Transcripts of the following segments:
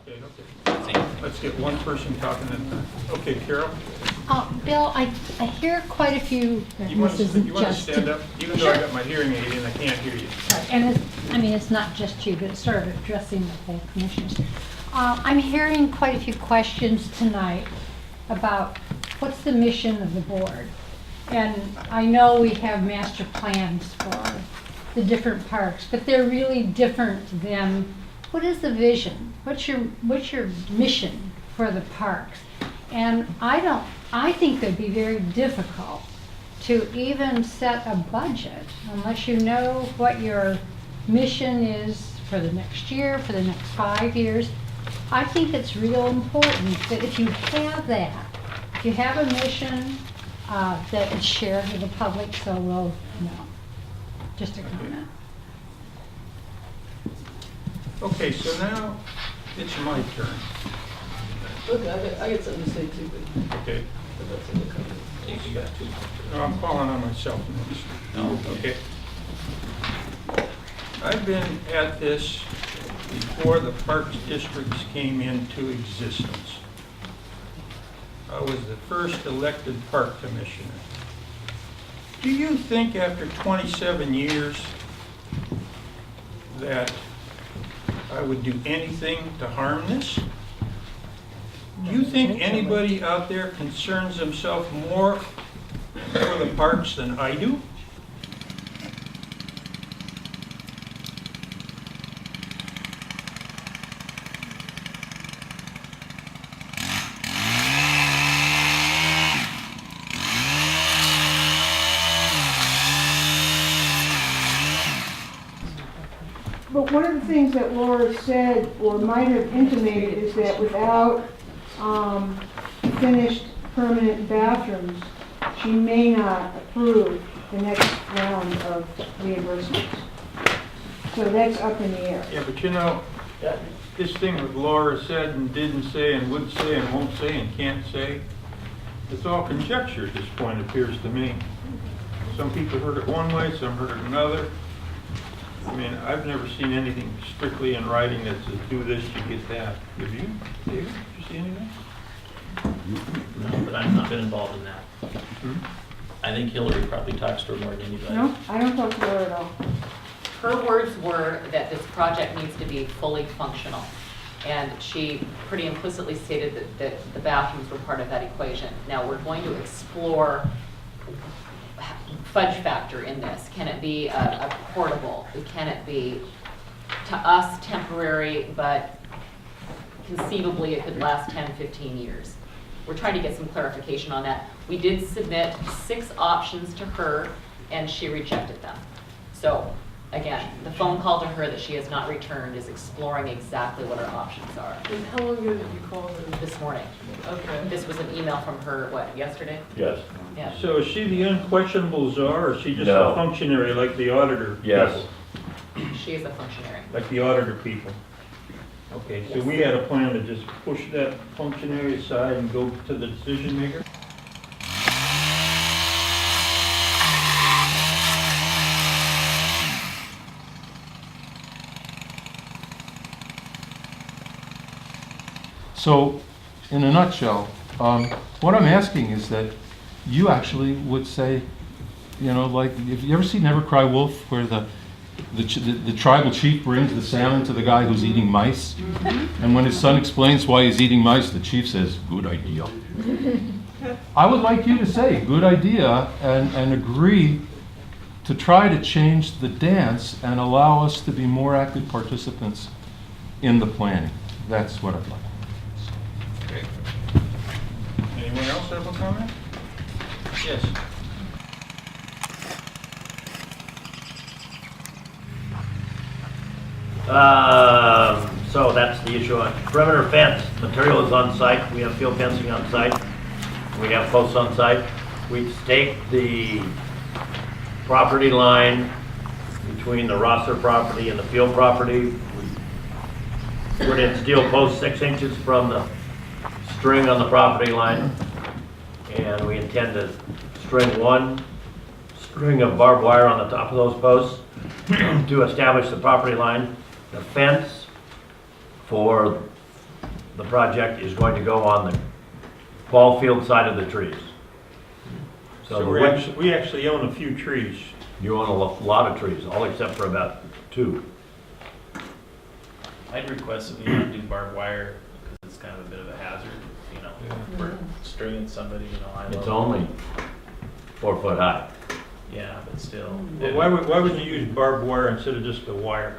Okay. Let's get one person talking at a time. Okay, Carol, Bill, I hear quite a few, you want this to isn't just stand up? Even though I got my hearing aid in, I can't hear you. Right, and it's not just you, but it's sort of addressing the whole commissioners. I'm hearing quite a few questions tonight about what's the mission of the board. And I know we have master plans for the different parks, but they're really different than, what is the vision? What's your mission for the parks? And I think it'd be very difficult to even set a budget unless you know what your mission is for the next year, for the next 5 years. I think it's real important that if you have that, if you have a mission that is shared with the public, so we'll know. Just a comment. Okay, so now it's my turn. Okay, I got something to say too, but Okay. that's in the comment. You got two. No, I'm calling on myself. No. Okay. I've been at this before the parks districts came into existence. I was the first elected park commissioner. Do you think after 27 years that I would do anything to harm this? Do you think anybody out there concerns themselves more for the parks than I do? But one of the things that Laura said, or might have intimated, is that without finished permanent bathrooms, she may not approve the next round of reimbursements. So that's up in the air. Yeah, but you know, this thing with Laura said and didn't say and would say and won't say and can't say, it's all conjecture at this point, it appears to me. Some people heard it one way, some heard it another. I mean, I've never seen anything strictly in writing that says do this, you get that. Have you, David? Did you see anything? No, but I've not been involved in that. I think Hillary probably talks to her more than anybody. No, I don't talk to her at all. Her words were that this project needs to be fully functional. And she pretty implicitly stated that the bathrooms were part of that equation. Now, we're going to explore fudge factor in this. Can it be a portable? Can it be, to us, temporary, but conceivably it could last 10, 15 years? We're trying to get some clarification on that. We did submit 6 options to her, and she rejected them. So, again, the phone call to her that she has not returned is exploring exactly what our options are. And how long ago did you call her? This morning. Okay. This was an email from her, what, yesterday? Yes. Yeah. So is she the unquestionable czar, or is she just No. a functionary like the auditor Yes. people? She is a functionary. Like the auditor people? Okay, so we had a plan to just push that functionary aside and go to the decision maker? So, in a nutshell, what I'm asking is that you actually would say, you know, like, if you ever see Never Cry Wolf, where the tribal chief brings the salmon to the guy who's eating mice, and when his son explains why he's eating mice, the chief says, "Good idea." I would like you to say, "Good idea," and agree to try to change the dance and allow us to be more active participants in the planning. That's what I'd like. Okay. Anyone else have a comment? Yes. So that's the issue on perimeter fence. Material is on site. We have field fencing on site. We have posts on site. We stake the property line between the Rosser property and the field property. We put in steel posts 6 inches from the string on the property line. And we intend to string 1 string of barbed wire on the top of those posts to establish the property line. The fence for the project is going to go on the ball field side of the trees. So So we actually own a few trees. you own a lot of trees, all except for about 2. I'd request that we not do barbed wire, because it's kind of a bit of a hazard, you know, for stringing somebody, you know, I It's love. only 4 foot high. Yeah, but still. But why would you use barbed wire instead of just a wire?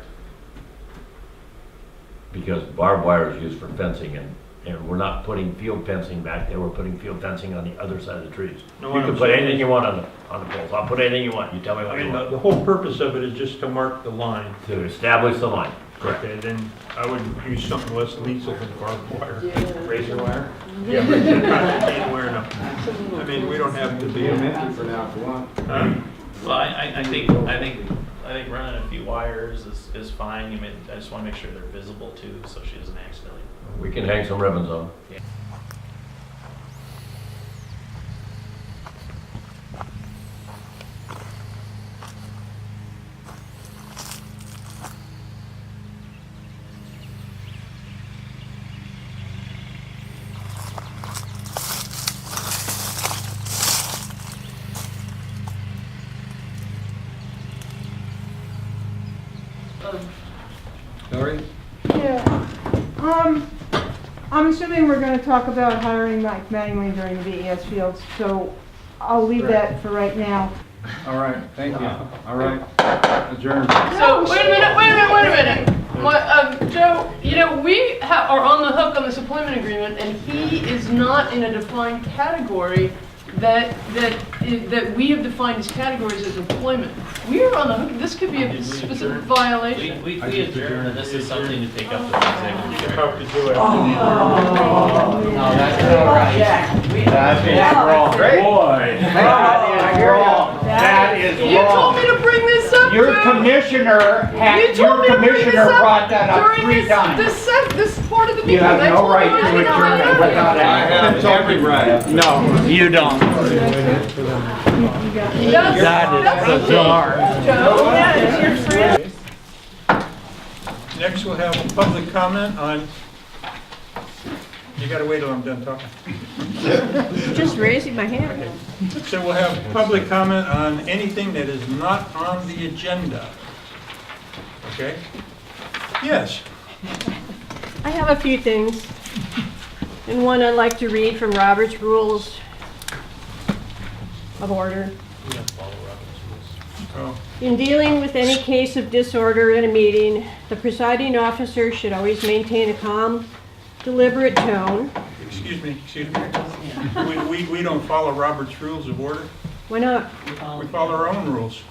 Because barbed wire is used for fencing, and we're not putting field fencing back there, we're putting field fencing on the other side of the trees. No, You what can I'm put saying anything is- you want on the poles, I'll put anything you want, you tell me I what you mean, want. the whole purpose of it is just to mark the line. To establish the line, correct. Okay, then I would use something less lethal than barbed wire. Yeah. Razor wire? Yeah, razor can't wear enough. I mean, we don't have to be. For now, if you want. Huh? Well, I think running a few wires is fine. You mean, I just want to make sure they're visible too, so she doesn't accidentally. We can hang some ribbons on. Lori? Yeah. I'm assuming we're gonna talk about hiring Mike Mangley during the VES fields, so I'll leave that for right now. All right, thank you. All right, adjourned. So, wait a minute. Joe, you know, we are on the hook on this employment agreement, and he is not in a defined category that we have defined as categories as employment. We are on the hook, this could be a Did we specific adjourn? violation. We adjourn, and this is something to take up with the executive. How to do it. No, that's not right. That is wrong. Boy, that is wrong. That is You told me to bring this up, Your Joe. commissioner You told me to bring this up brought that up during 3 times. this part of the meeting. You have I no told right you to I did not adjourn have without it. asking. Every right. No, you don't. That's bizarre. Joe, yeah, it's your friend. Next, we'll have public comment on, you gotta wait till I'm done talking. Just raising my hand. So we'll have public comment on anything that is not on the agenda. Okay? Yes. I have a few things, and one I'd like to read from Robert's Rules of Order. We don't follow Robert's rules. Oh, In dealing with any case of disorder in a meeting, the presiding officer should always maintain a calm, deliberate tone. excuse me. We don't follow Robert's Rules of Order. Why not? We follow our own rules.